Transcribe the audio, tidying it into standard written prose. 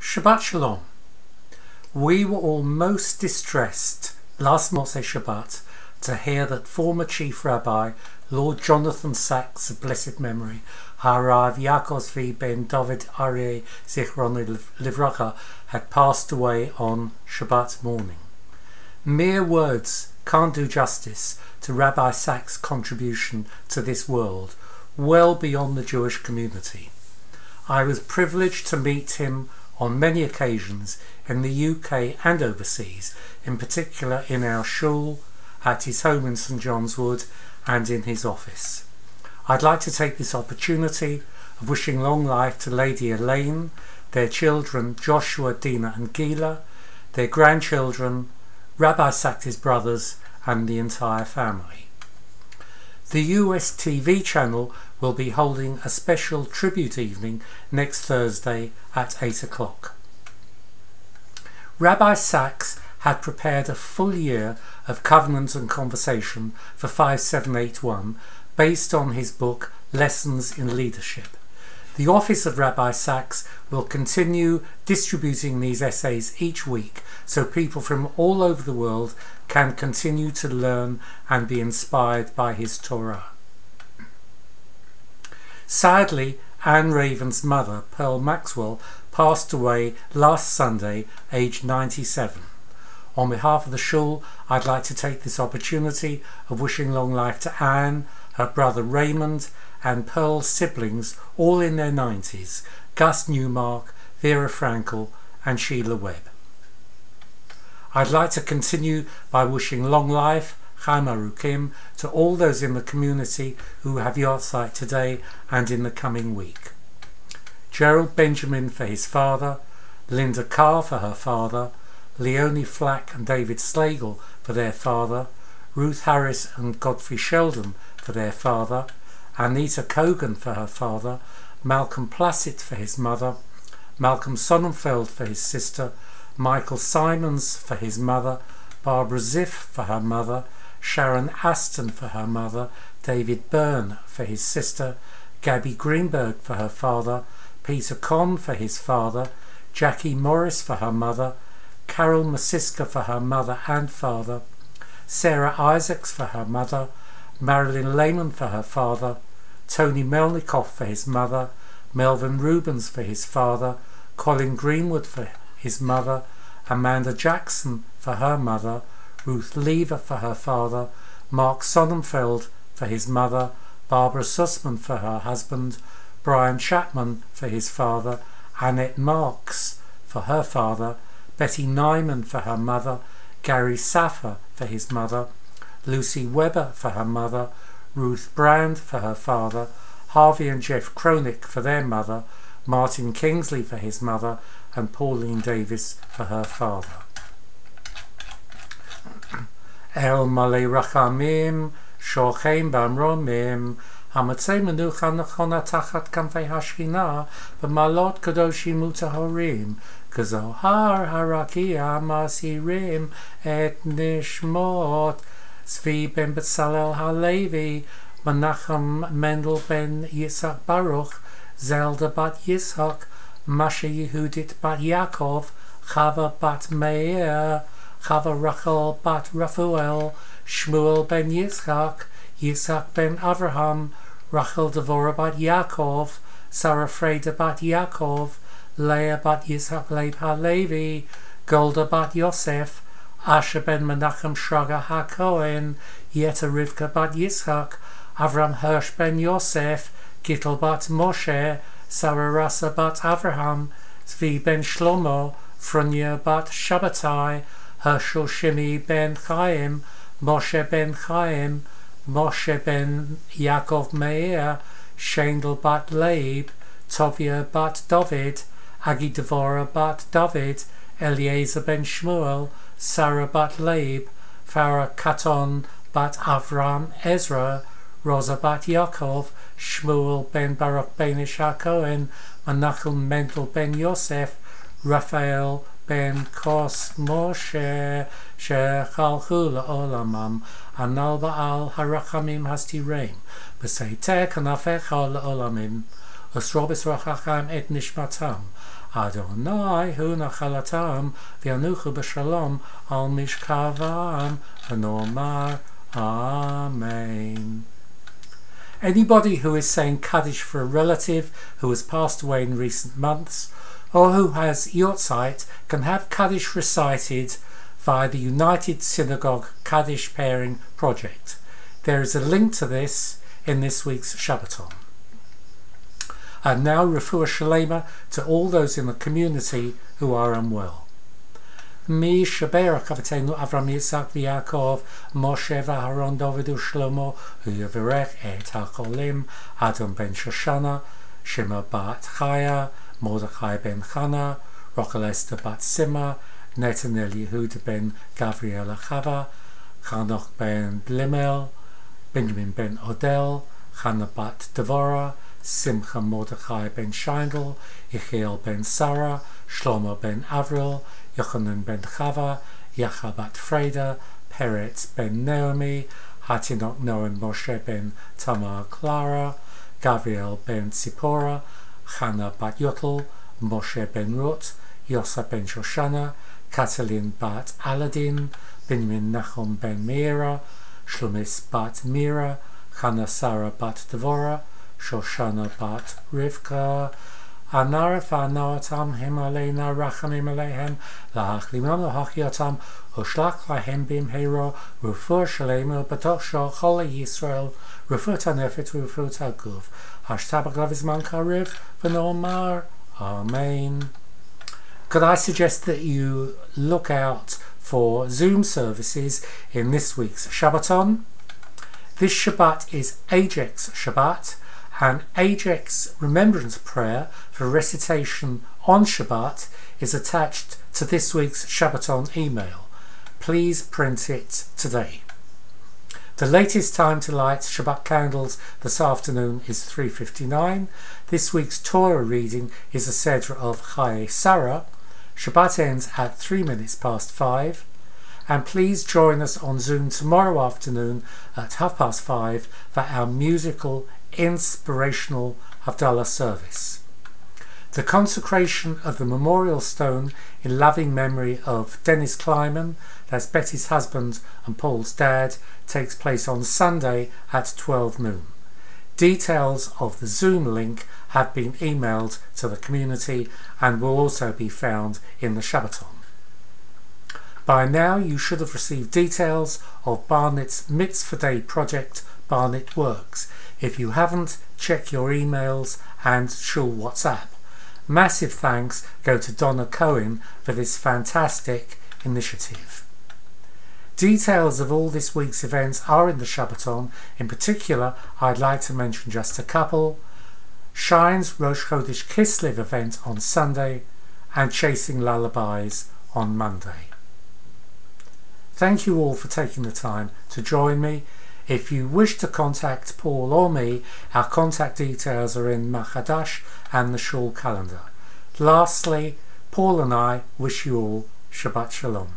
Shabbat Shalom. We were all most distressed last Motzei Shabbat to hear that former Chief Rabbi Lord Jonathan Sacks of blessed memory, Harav Yaakov Zvi ben David Aryeh Zichron Livracha, had passed away on Shabbat morning. Mere words can't do justice to Rabbi Sacks' contribution to this world, well beyond the Jewish community. I was privileged to meet him on many occasions in the UK and overseas, in particular in our Shul, at his home in St John's Wood, and in his office. I'd like to take this opportunity of wishing long life to Lady Elaine, their children Joshua, Dina and Gila, their grandchildren, Rabbi Sacks' brothers, and the entire family. The US TV channel will be holding a special tribute evening next Thursday at 8 o'clock. Rabbi Sacks had prepared a full year of Covenant and Conversation for 5781 based on his book Lessons in Leadership. The Office of Rabbi Sacks will continue distributing these essays each week so people from all over the world can continue to learn and be inspired by his Torah. Sadly, Anne Raven's mother, Pearl Maxwell, passed away last Sunday, aged 97. On behalf of the Shul, I'd like to take this opportunity of wishing long life to Anne, her brother Raymond, and Pearl's siblings, all in their 90s, Gus Newmark, Vera Frankel, and Sheila Webb. I'd like to continue by wishing long life, Chaim Arukim, to all those in the community who have Yortzeit today and in the coming week. Gerald Benjamin for his father, Linda Carr for her father, Leonie Flack and David Slagle for their father, Ruth Harris and Godfrey Sheldon for their father, Anita Kogan for her father, Malcolm Placett for his mother, Malcolm Sonnenfeld for his sister, Michael Simons for his mother, Barbara Ziff for her mother, Sharon Aston for her mother, David Byrne for his sister, Gabby Greenberg for her father, Peter Conn for his father, Jackie Morris for her mother, Carol Masiska for her mother and father, Sarah Isaacs for her mother, Marilyn Lehman for her father, Tony Melnikoff for his mother, Melvin Rubens for his father, Colin Greenwood for his mother, Amanda Jackson for her mother, Ruth Lever for her father, Mark Sonnenfeld for his mother, Barbara Sussman for her husband, Brian Chapman for his father, Annette Marks for her father, Betty Nyman for her mother, Gary Saffer for his mother, Lucy Webber for her mother, Ruth Brand for her father, Harvey and Jeff Cronick for their mother, Martin Kingsley for his mother, and Pauline Davis for her father. El Malay Rachamim, Shochem Bamromim, Hamatzei Menucha Nachona Tachat Kamfei Hashchina, B'malot Kadoshim Utahorim, Kazohar Harakia Masirim Et Nishmot, Zvi ben Betzalel Halevi, Menachem Mendel ben Yitzhak Baruch, Zelda bat Yitzhak, Masha Yehudit bat Yaakov, Chava bat Meir, Chava Rachel bat Raphael, Shmuel ben Yitzhak, Yitzhak ben Avraham, Rachel Devorah bat Yaakov, Sarah Freda bat Yaakov, Leah bat Yitzhak Leib Halevi, Golda bat Yosef, Asher ben Menachem Shraga HaKohen, Yeta Rivka bat Yitzhak, Avram Hirsch ben Yosef, Gittel bat Moshe, Sarah Rasa bat Avraham, Zvi ben Shlomo, Frunya bat Shabbatai, Herschel Shimi ben Chaim, Moshe ben Chaim, Moshe ben Yaakov Meir, Shendel bat Leib, Tovia bat David, Agi Devorah bat David, Eliezer ben Shmuel, Sarah bat Leib, Farah Katon bat Avram Ezra, Rosa bat Yaakov, Shmuel ben Baruch ben Isha Cohen, Menachem Mendel ben Yosef, Raphael ben Kos Moshe, Shechalchu la'olamam, Anal ba'al harachamim hastireim, B'seitek hanafecha la'olamim, Usrobis Rachacham et Nishmatam. Adonai hu nachalatam v'yanuchu b'shalom al mishkavam v'nomar Amen. Anybody who is saying Kaddish for a relative who has passed away in recent months or who has Yortzeit can have Kaddish recited via the United Synagogue Kaddish Pairing Project. There is a link to this in this week's Shabbaton. And now refuah shalema to all those in the community who are unwell. Mi shaberach avatenu Avram Yitzhak v'Yaakov Moshe v'Aharon David u'Shlomo u'yavirech et hacholim Adam ben Shoshana Shema bat Chaya Mordechai ben Chana Rachel Esther bat Sima Netanel Yehuda ben Gavriel Chava Chanoch ben Blimel Benjamin ben Odell Chana bat Devorah Simcha Mordechai ben Sheindel, Yechiel ben Sarah, Shlomo ben Avril, Yochanan ben Chava, Yacha bat Freda, Peretz ben Naomi, Hatinok Noam Moshe ben Tamar Clara, Gabriel ben Tzipora, Chana bat Yotel, Moshe ben Rut, Yosa ben Shoshana, Katalin bat Aladin, Benjamin Nachum ben Meira, Shlomis bat Mira, Chana Sarah bat Devorah, Shoshana bat Rivka, Anaref Anaotam Himalena Rachamim Alehem, Lahachlimam Lahachiotam, Ushlach Lahem Bim Hero, Rufur Shalemu, Batoch Shol Chole Yisrael, Rufur Tanefet, Rufur Taguv, Hashtabaglavizman Kariv, V'nomar, Amen. Could I suggest that you look out for Zoom services in this week's Shabbaton? This Shabbat is Ajax Shabbat, and Ajax Remembrance Prayer for recitation on Shabbat is attached to this week's Shabbaton email. Please print it today. The latest time to light Shabbat candles this afternoon is 3:59. This week's Torah reading is a Sedra of Chaye Sarah. Shabbat ends at 3 minutes past 5. And please join us on Zoom tomorrow afternoon at 5:30 for our musical inspirational Havdalah service. The consecration of the memorial stone in loving memory of Dennis Kleiman, that's Betty's husband and Paul's dad, takes place on Sunday at 12 noon. Details of the Zoom link have been emailed to the community and will also be found in the Shabbaton. By now you should have received details of Barnet's Mitzvah Day project, Barnet Works. If you haven't, check your emails and Shul WhatsApp. Massive thanks go to Donna Cohen for this fantastic initiative. Details of all this week's events are in the Shabbaton. In particular, I'd like to mention just a couple. Shine's Rosh Chodesh Kislev event on Sunday and Chasing Lullabies on Monday. Thank you all for taking the time to join me. If you wish to contact Paul or me, our contact details are in Machadash and the Shul calendar. Lastly, Paul and I wish you all Shabbat Shalom.